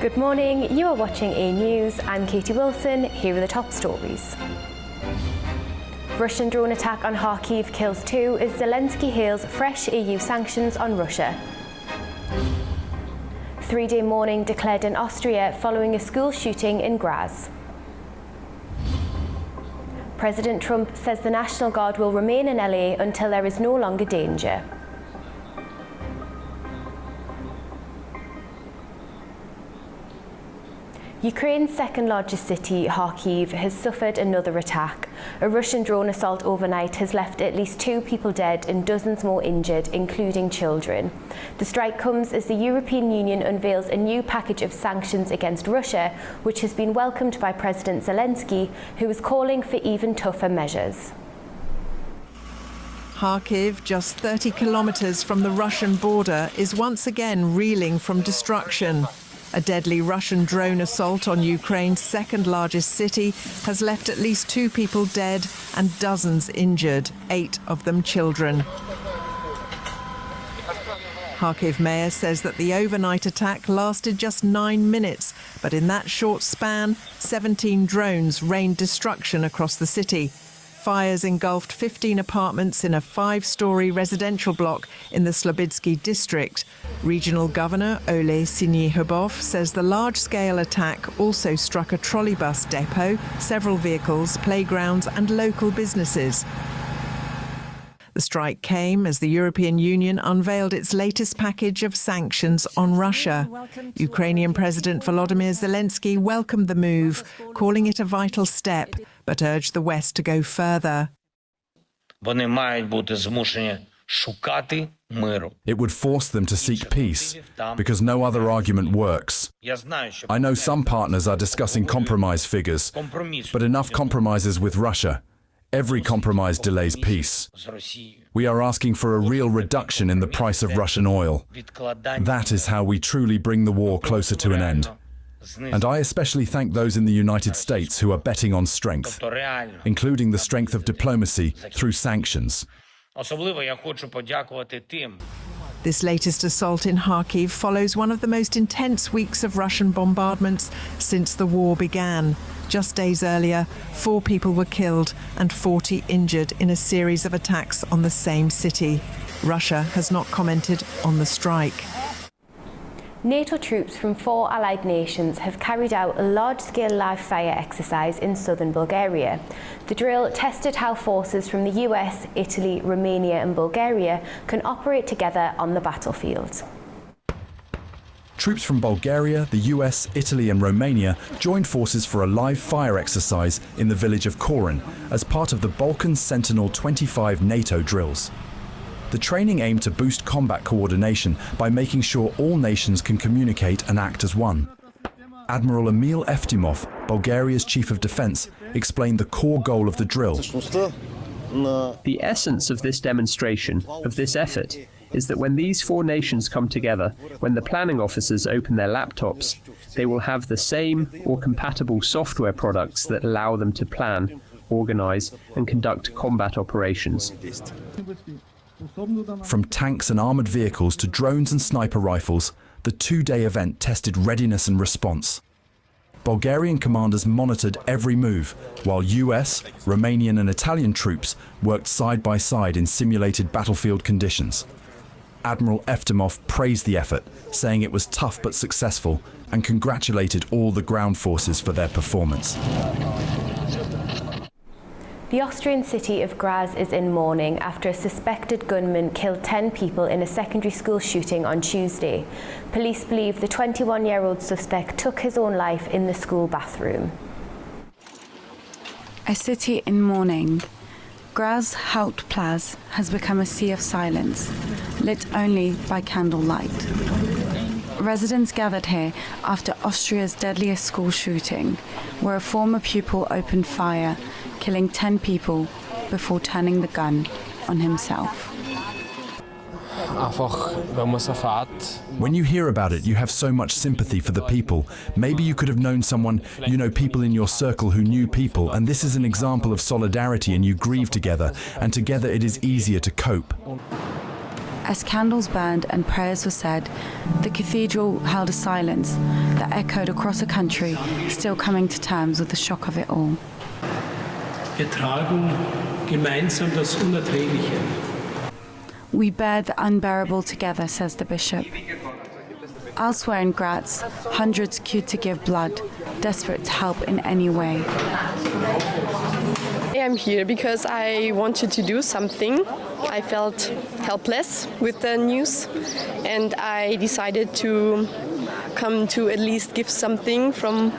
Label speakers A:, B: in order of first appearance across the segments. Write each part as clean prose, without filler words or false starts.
A: Good morning, you are watching A News. I'm Katie Wilson. Here are the top stories. Russian drone attack on Kharkiv kills 2 as Zelensky hails fresh EU sanctions on Russia. 3-day mourning declared in Austria following a school shooting in Graz. President Trump says the National Guard will remain in LA until there is no longer danger. Ukraine's second-largest city, Kharkiv, has suffered another attack. A Russian drone assault overnight has left at least 2 people dead and dozens more injured, including children. The strike comes as the European Union unveils a new package of sanctions against Russia, which has been welcomed by President Zelensky, who is calling for even tougher measures.
B: Kharkiv, just 30 kilometers from the Russian border, is once again reeling from destruction. A deadly Russian drone assault on Ukraine's second-largest city has left at least 2 people dead and dozens injured, 8 of them children. Kharkiv mayor says that the overnight attack lasted just 9 minutes, but in that short span, 17 drones rained destruction across the city. Fires engulfed 15 apartments in a 5-story residential block in the Slobidsky district. Regional Governor Ole Sinihubov says the large-scale attack also struck a trolleybus depot, several vehicles, playgrounds and local businesses. The strike came as the European Union unveiled its latest package of sanctions on Russia. Ukrainian President Volodymyr Zelensky welcomed the move, calling it a vital step, but urged the West to go further.
C: It would force them to seek peace, because no other argument works. I know some partners are discussing compromise figures, but enough compromises with Russia. Every compromise delays peace. We are asking for a real reduction in the price of Russian oil. That is how we truly bring the war closer to an end. And I especially thank those in the United States who are betting on strength, including the strength of diplomacy through sanctions.
B: This latest assault in Kharkiv follows one of the most intense weeks of Russian bombardments since the war began. Just days earlier, 4 people were killed and 40 injured in a series of attacks on the same city. Russia has not commented on the strike.
A: NATO troops from 4 allied nations have carried out a large-scale live-fire exercise in southern Bulgaria. The drill tested how forces from the US, Italy, Romania and Bulgaria can operate together on the battlefield.
C: Troops from Bulgaria, the US, Italy and Romania joined forces for a live fire exercise in the village of Korin as part of the Balkan Sentinel 25 NATO drills. The training aimed to boost combat coordination by making sure all nations can communicate and act as one. Admiral Emil Eftimov, Bulgaria's Chief of Defence, explained the core goal of the drill.
D: The essence of this demonstration, of this effort, is that when these 4 nations come together, when the planning officers open their laptops, they will have the same or compatible software products that allow them to plan, organise and conduct combat operations.
C: From tanks and armoured vehicles to drones and sniper rifles, the 2-day event tested readiness and response. Bulgarian commanders monitored every move, while US, Romanian and Italian troops worked side by side in simulated battlefield conditions. Admiral Eftimov praised the effort, saying it was tough but successful, and congratulated all the ground forces for their performance.
A: The Austrian city of Graz is in mourning after a suspected gunman killed 10 people in a secondary school shooting on Tuesday. Police believe the 21-year-old suspect took his own life in the school bathroom.
E: A city in mourning. Graz Hauptplatz has become a sea of silence, lit only by candlelight. Residents gathered here after Austria's deadliest school shooting, where a former pupil opened fire, killing 10 people before turning the gun on himself.
C: When you hear about it, you have so much sympathy for the people. Maybe you could have known someone, you know, people in your circle who knew people, and this is an example of solidarity and you grieve together, and together it is easier to cope.
E: As candles burned and prayers were said, the cathedral held a silence that echoed across a country still coming to terms with the shock of it all.
F: Wir tragen gemeinsam das Unerträgliche.
E: We bear the unbearable together, says the bishop. Elsewhere in Graz, hundreds queued to give blood, desperate to help in any way.
G: I'm here because I wanted to do something. I felt helpless with the news, and I decided to come to at least give something from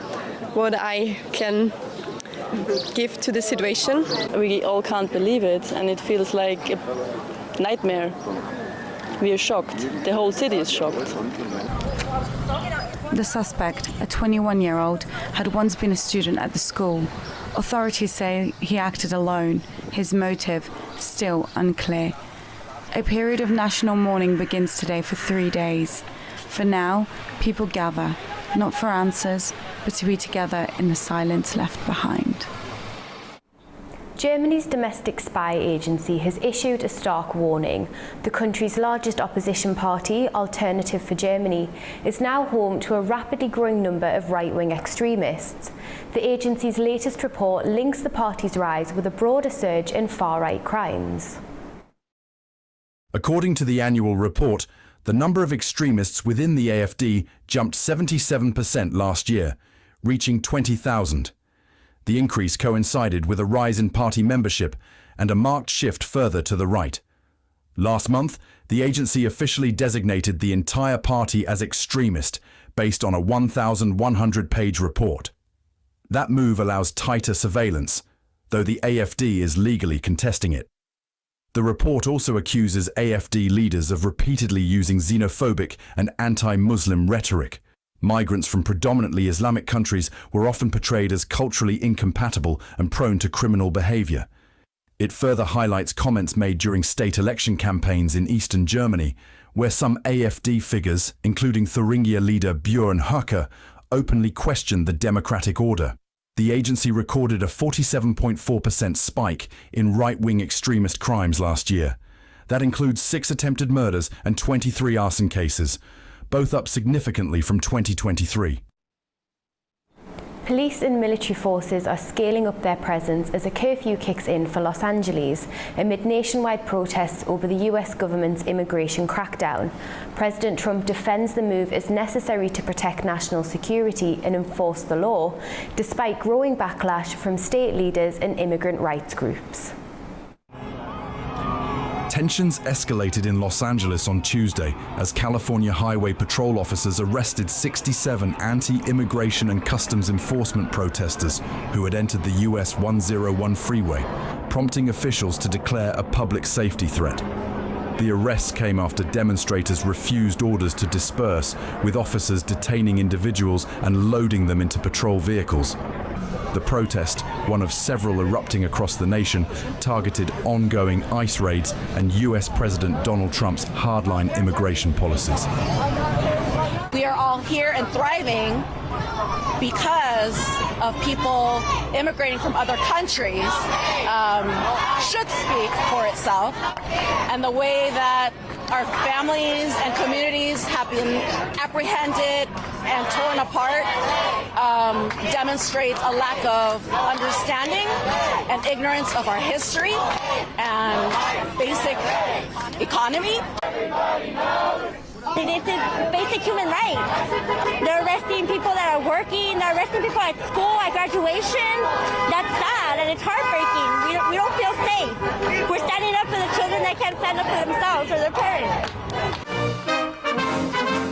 G: what I can give to the situation.
H: We all can't believe it, and it feels like a nightmare. We are shocked. The whole city is shocked.
E: The suspect, a 21-year-old, had once been a student at the school. Authorities say he acted alone, his motive still unclear. A period of national mourning begins today for 3 days. For now, people gather, not for answers, but to be together in the silence left behind.
A: Germany's domestic spy agency has issued a stark warning. The country's largest opposition party, Alternative for Germany, is now home to a rapidly growing number of right-wing extremists. The agency's latest report links the party's rise with a broader surge in far-right crimes.
C: According to the annual report, the number of extremists within the AfD jumped 77% last year, reaching 20,000. The increase coincided with a rise in party membership and a marked shift further to the right. Last month, the agency officially designated the entire party as extremist based on a 1,100-page report. That move allows tighter surveillance, though the AfD is legally contesting it. The report also accuses AfD leaders of repeatedly using xenophobic and anti-Muslim rhetoric. Migrants from predominantly Islamic countries were often portrayed as culturally incompatible and prone to criminal behavior. It further highlights comments made during state election campaigns in eastern Germany, where some AfD figures, including Thuringia leader Björn Höcke, openly questioned the democratic order. The agency recorded a 47.4% spike in right-wing extremist crimes last year. That includes 6 attempted murders and 23 arson cases, both up significantly from 2023.
A: Police and military forces are scaling up their presence as a curfew kicks in for Los Angeles amid nationwide protests over the US government's immigration crackdown. President Trump defends the move as necessary to protect national security and enforce the law, despite growing backlash from state leaders and immigrant rights groups.
C: Tensions escalated in Los Angeles on Tuesday as California Highway Patrol officers arrested 67 anti-immigration and customs enforcement protesters who had entered the US 101 freeway, prompting officials to declare a public safety threat. The arrests came after demonstrators refused orders to disperse, with officers detaining individuals and loading them into patrol vehicles. The protest, one of several erupting across the nation, targeted ongoing ICE raids and US President Donald Trump's hardline immigration policies.
I: We are all here and thriving because of people immigrating from other countries should speak for itself, and the way that our families and communities have been apprehended and torn apart demonstrates a lack of understanding and ignorance of our history and basic economy.
J: This is basic human rights. They're arresting people that are working, they're arresting people at school, at graduation. That's sad and it's heartbreaking. We don't feel safe. We're standing up for the children that can't stand up for themselves or their parents.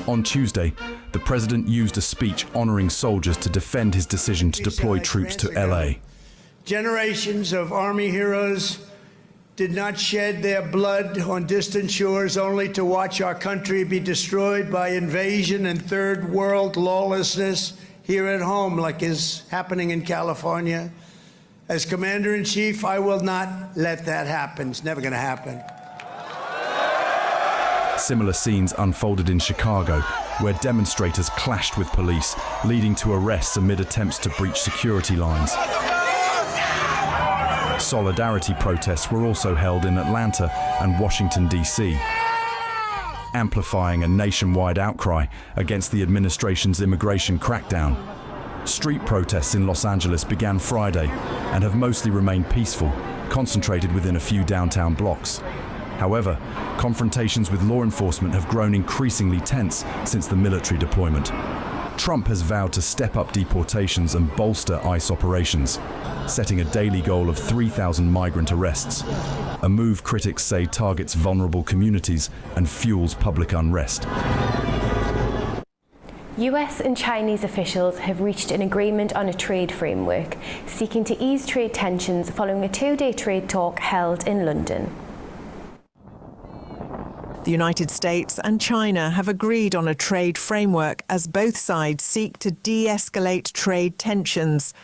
C: On Tuesday, the president used a speech honoring soldiers to defend his decision to deploy troops to LA.
K: Generations of Army heroes did not shed their blood on distant shores only to watch our country be destroyed by invasion and third world lawlessness here at home, like is happening in California. As Commander-in-Chief, I will not let that happen. It's never going to happen.
C: Similar scenes unfolded in Chicago, where demonstrators clashed with police, leading to arrests amid attempts to breach security lines. Solidarity protests were also held in Atlanta and Washington, D.C. amplifying a nationwide outcry against the administration's immigration crackdown. Street protests in Los Angeles began Friday and have mostly remained peaceful, concentrated within a few downtown blocks. However, confrontations with law enforcement have grown increasingly tense since the military deployment. Trump has vowed to step up deportations and bolster ICE operations, setting a daily goal of 3,000 migrant arrests, a move critics say targets vulnerable communities and fuels public unrest.
A: US and Chinese officials have reached an agreement on a trade framework, seeking to ease trade tensions following a two-day trade talk held in London.
B: The United States and China have agreed on a trade framework as both sides seek to de-escalate trade tensions.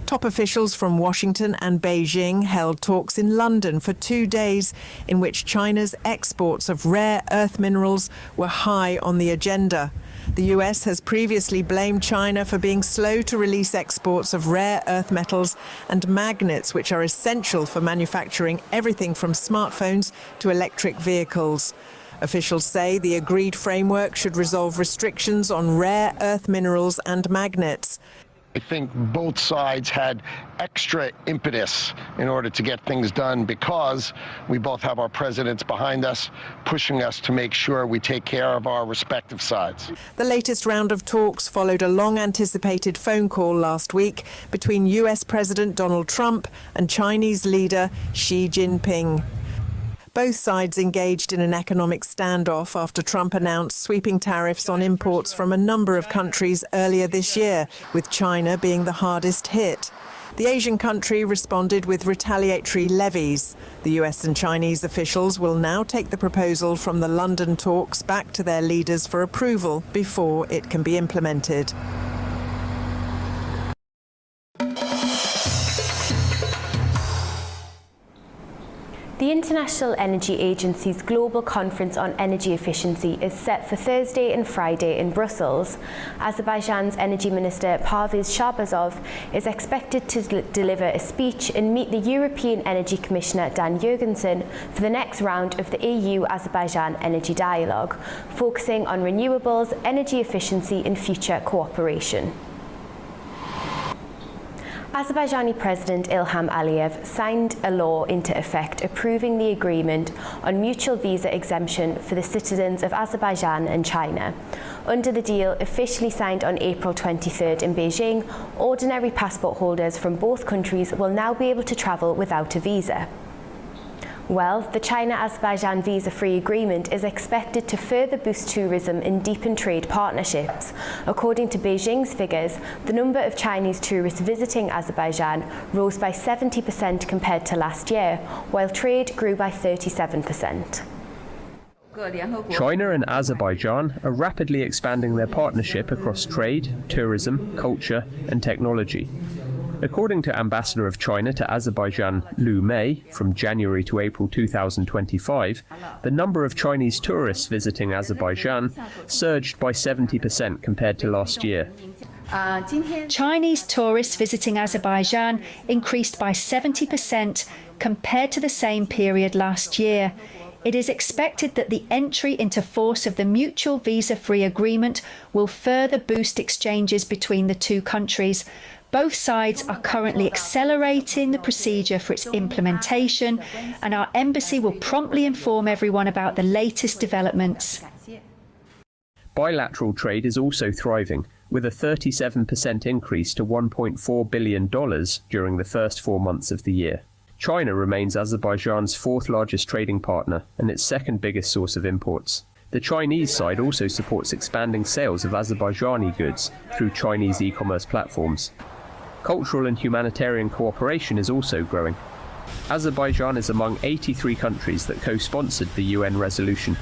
B: Top officials from Washington and Beijing held talks in London for 2 days in which China's exports of rare earth minerals were high on the agenda. The US has previously blamed China for being slow to release exports of rare earth metals and magnets, which are essential for manufacturing everything from smartphones to electric vehicles. Officials say the agreed framework should resolve restrictions on rare earth minerals and magnets.
L: I think both sides had extra impetus in order to get things done because we both have our presidents behind us, pushing us to make sure we take care of our respective sides.
B: The latest round of talks followed a long-anticipated phone call last week between US President Donald Trump and Chinese leader Xi Jinping. Both sides engaged in an economic standoff after Trump announced sweeping tariffs on imports from a number of countries earlier this year, with China being the hardest hit. The Asian country responded with retaliatory levies. The US and Chinese officials will now take the proposal from the London talks back to their leaders for approval before it can be implemented.
A: The International Energy Agency's Global Conference on Energy Efficiency is set for Thursday and Friday in Brussels. Azerbaijan's Energy Minister Parviz Shahbazov is expected to deliver a speech and meet the European Energy Commissioner Dan Jurgensen for the next round of the EU-Azerbaijan Energy Dialogue, focusing on renewables, energy efficiency and future cooperation. Azerbaijani President Ilham Aliyev signed a law into effect approving the agreement on mutual visa exemption for the citizens of Azerbaijan and China. Under the deal, officially signed on April 23rd in Beijing, ordinary passport holders from both countries will now be able to travel without a visa. Well, the China-Azerbaijan visa-free agreement is expected to further boost tourism and deepen trade partnerships. According to Beijing's figures, the number of Chinese tourists visiting Azerbaijan rose by 70% compared to last year, while trade grew by 37%.
D: China and Azerbaijan are rapidly expanding their partnership across trade, tourism, culture and technology. According to Ambassador of China to Azerbaijan Lu Mei, from January to April 2025, the number of Chinese tourists visiting Azerbaijan surged by 70% compared to last year.
M: Chinese tourists visiting Azerbaijan increased by 70% compared to the same period last year. It is expected that the entry into force of the mutual visa-free agreement will further boost exchanges between the two countries. Both sides are currently accelerating the procedure for its implementation, and our embassy will promptly inform everyone about the latest developments.
D: Bilateral trade is also thriving, with a 37% increase to $1.4 billion during the first 4 months of the year. China remains Azerbaijan's fourth largest trading partner and its second biggest source of imports. The Chinese side also supports expanding sales of Azerbaijani goods through Chinese e-commerce platforms. Cultural and humanitarian cooperation is also growing. Azerbaijan is among 83 countries that co-sponsored the UN resolution,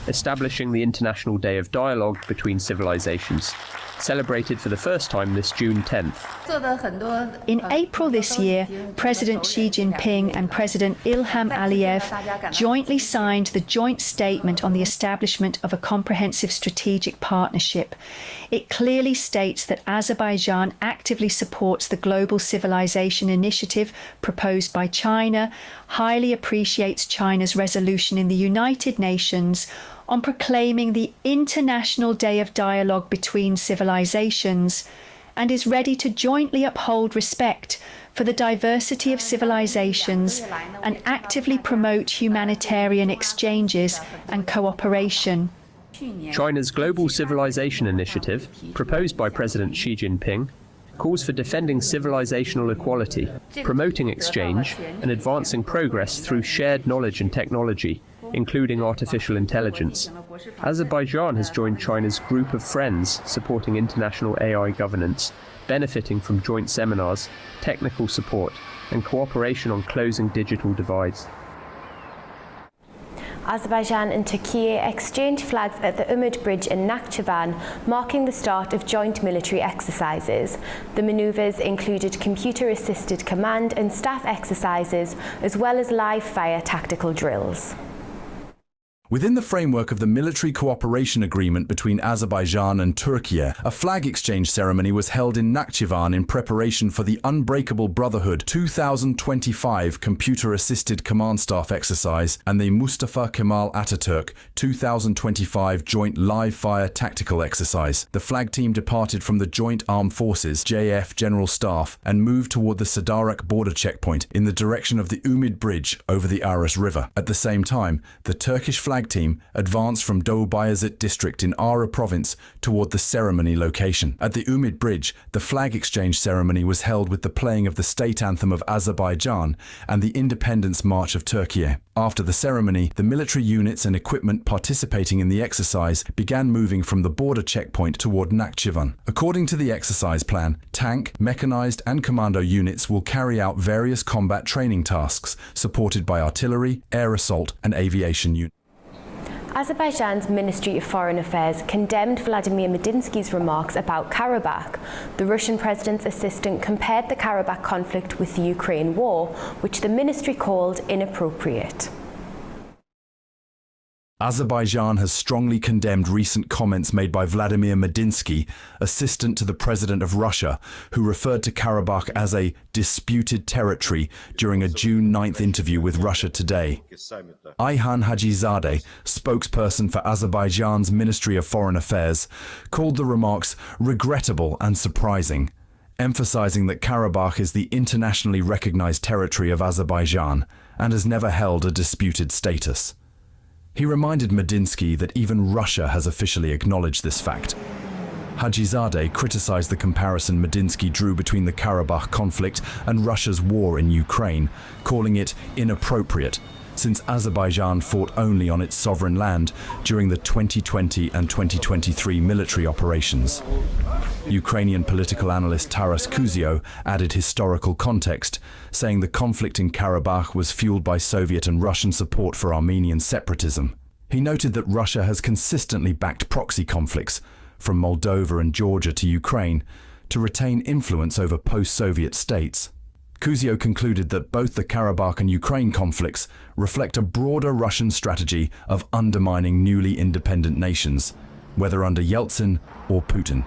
D: establishing the International Day of Dialogue between Civilizations, celebrated for the first time this June 10th.
M: In April this year, President Xi Jinping and President Ilham Aliyev jointly signed the joint statement on the establishment of a comprehensive strategic partnership. It clearly states that Azerbaijan actively supports the Global Civilization Initiative proposed by China, highly appreciates China's resolution in the United Nations on proclaiming the International Day of Dialogue between Civilizations, and is ready to jointly uphold respect for the diversity of civilizations and actively promote humanitarian exchanges and cooperation.
D: China's Global Civilization Initiative, proposed by President Xi Jinping, calls for defending civilizational equality, promoting exchange, and advancing progress through shared knowledge and technology, including artificial intelligence. Azerbaijan has joined China's group of friends supporting international AI governance, benefiting from joint seminars, technical support, and cooperation on closing digital divides.
A: Azerbaijan and Turkey exchanged flags at the Umid Bridge in Nakhchivan, marking the start of joint military exercises. The manoeuvres included computer-assisted command and staff exercises, as well as live-fire tactical drills.
C: Within the framework of the military cooperation agreement between Azerbaijan and Turkey, a flag exchange ceremony was held in Nakhchivan in preparation for the Unbreakable Brotherhood 2025 computer-assisted command staff exercise and the Mustafa Kemal Ataturk 2025 joint live-fire tactical exercise. The flag team departed from the Joint Armed Forces JF General Staff and moved toward the Sadarak border checkpoint in the direction of the Umid Bridge over the Aras River. At the same time, the Turkish flag team advanced from Doğu Bayazıt district in Ara province toward the ceremony location. At the Umid Bridge, the flag exchange ceremony was held with the playing of the state anthem of Azerbaijan and the Independence March of Turkey. After the ceremony, the military units and equipment participating in the exercise began moving from the border checkpoint toward Nakhchivan. According to the exercise plan, tank, mechanized and commando units will carry out various combat training tasks supported by artillery, air assault and aviation units.
A: Azerbaijan's Ministry of Foreign Affairs condemned Vladimir Medinsky's remarks about Karabakh. The Russian president's assistant compared the Karabakh conflict with the Ukraine war, which the ministry called inappropriate.
C: Azerbaijan has strongly condemned recent comments made by Vladimir Medinsky, assistant to the president of Russia, who referred to Karabakh as a disputed territory during a June 9th interview with Russia Today. Ayhan Hajizadeh, spokesperson for Azerbaijan's Ministry of Foreign Affairs, called the remarks regrettable and surprising, emphasizing that Karabakh is the internationally recognized territory of Azerbaijan and has never held a disputed status. He reminded Medinsky that even Russia has officially acknowledged this fact. Hajizadeh criticized the comparison Medinsky drew between the Karabakh conflict and Russia's war in Ukraine, calling it inappropriate, since Azerbaijan fought only on its sovereign land during the 2020 and 2023 military operations. Ukrainian political analyst Taras Kuzio added historical context, saying the conflict in Karabakh was fueled by Soviet and Russian support for Armenian separatism. He noted that Russia has consistently backed proxy conflicts, from Moldova and Georgia to Ukraine, to retain influence over post-Soviet states. Kuzio concluded that both the Karabakh and Ukraine conflicts reflect a broader Russian strategy of undermining newly independent nations, whether under Yeltsin or Putin.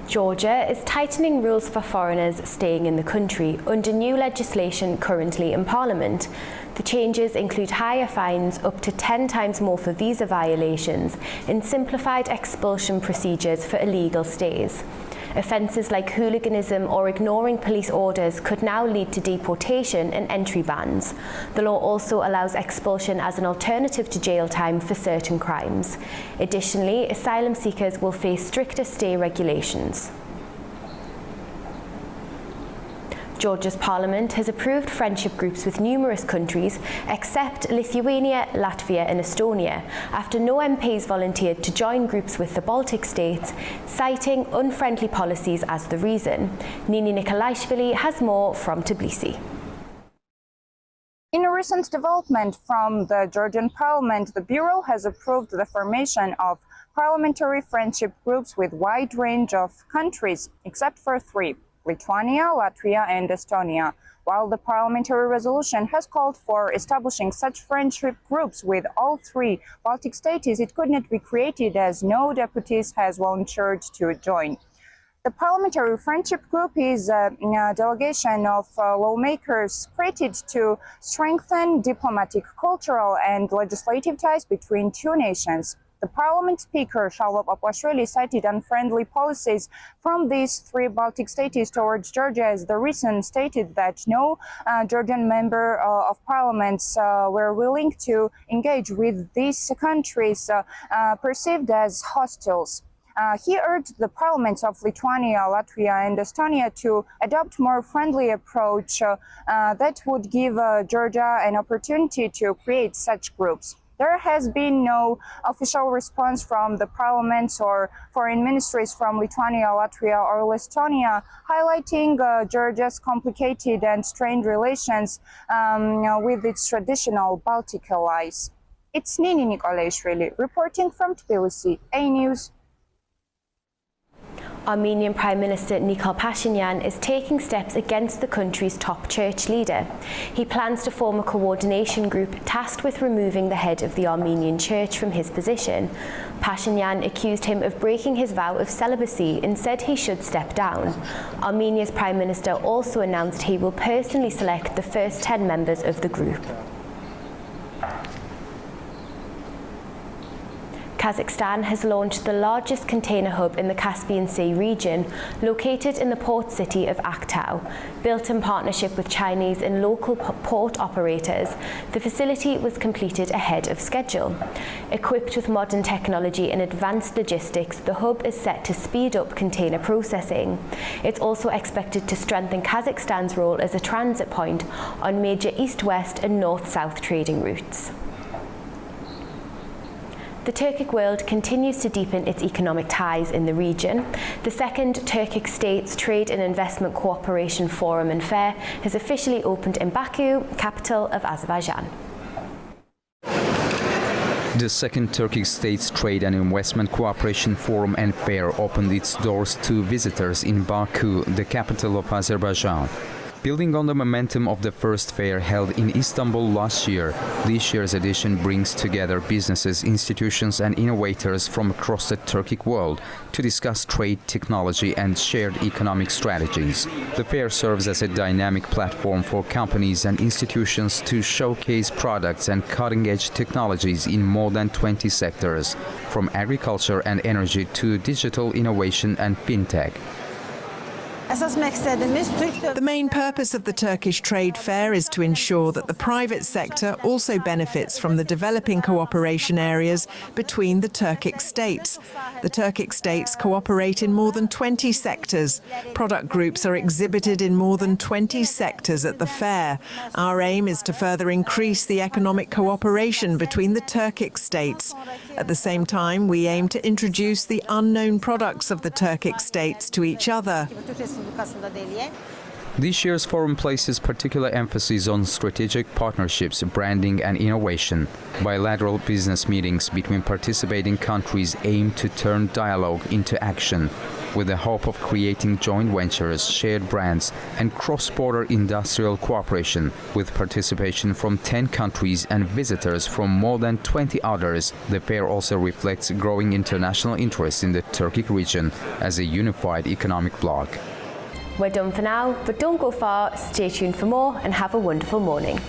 A: Georgia is tightening rules for foreigners staying in the country under new legislation currently in Parliament. The changes include higher fines, up to 10 times more for visa violations, and simplified expulsion procedures for illegal stays. Offences like hooliganism or ignoring police orders could now lead to deportation and entry bans. The law also allows expulsion as an alternative to jail time for certain crimes. Additionally, asylum seekers will face stricter stay regulations. Georgia's parliament has approved friendship groups with numerous countries except Lithuania, Latvia and Estonia, after no MPs volunteered to join groups with the Baltic states, citing unfriendly policies as the reason. Nini Nikolaishvili has more from Tbilisi.
N: In a recent development from the Georgian parliament, the Bureau has approved the formation of parliamentary friendship groups with a wide range of countries, except for 3. Lithuania, Latvia and Estonia, while the parliamentary resolution has called for establishing such friendship groups with all 3 Baltic states, it could not be created as no deputies has volunteered to join. The Parliamentary Friendship Group is a delegation of lawmakers created to strengthen diplomatic, cultural and legislative ties between two nations. The Parliament Speaker, Shalva Papuashvili, cited unfriendly policies from these three Baltic states towards Georgia as the reason, stated that no Georgian member of parliaments were willing to engage with these countries perceived as hostiles. He urged the parliaments of Lithuania, Latvia and Estonia to adopt more friendly approach that would give Georgia an opportunity to create such groups. There has been no official response from the parliaments or foreign ministries from Lithuania, Latvia or Estonia, highlighting Georgia's complicated and strained relations with its traditional Baltic allies. It's Nini Nikolaishvili reporting from Tbilisi, A News.
A: Armenian Prime Minister Nikol Pashinyan is taking steps against the country's top church leader. He plans to form a coordination group tasked with removing the head of the Armenian church from his position. Pashinyan accused him of breaking his vow of celibacy and said he should step down. Armenia's Prime Minister also announced he will personally select the first 10 members of the group. Kazakhstan has launched the largest container hub in the Caspian Sea region, located in the port city of Aktau. Built in partnership with Chinese and local port operators, the facility was completed ahead of schedule. Equipped with modern technology and advanced logistics, the hub is set to speed up container processing. It's also expected to strengthen Kazakhstan's role as a transit point on major east-west and north-south trading routes. The Turkic world continues to deepen its economic ties in the region. The second Turkic States Trade and Investment Cooperation Forum and Fair has officially opened in Baku, capital of Azerbaijan.
O: The second Turkic States Trade and Investment Cooperation Forum and Fair opened its doors to visitors in Baku, the capital of Azerbaijan. Building on the momentum of the first fair held in Istanbul last year, this year's edition brings together businesses, institutions and innovators from across the Turkic world to discuss trade, technology and shared economic strategies. The fair serves as a dynamic platform for companies and institutions to showcase products and cutting-edge technologies in more than 20 sectors, from agriculture and energy to digital innovation and fintech.
B: The main purpose of the Turkish Trade Fair is to ensure that the private sector also benefits from the developing cooperation areas between the Turkic states. The Turkic states cooperate in more than 20 sectors. Product groups are exhibited in more than 20 sectors at the fair. Our aim is to further increase the economic cooperation between the Turkic states. At the same time, we aim to introduce the unknown products of the Turkic states to each other.
O: This year's forum places particular emphasis on strategic partnerships, branding and innovation. Bilateral business meetings between participating countries aim to turn dialogue into action, with the hope of creating joint ventures, shared brands and cross-border industrial cooperation. With participation from 10 countries and visitors from more than 20 others, the fair also reflects growing international interest in the Turkic region as a unified economic bloc.
A: We're done for now, but don't go far. Stay tuned for more and have a wonderful morning.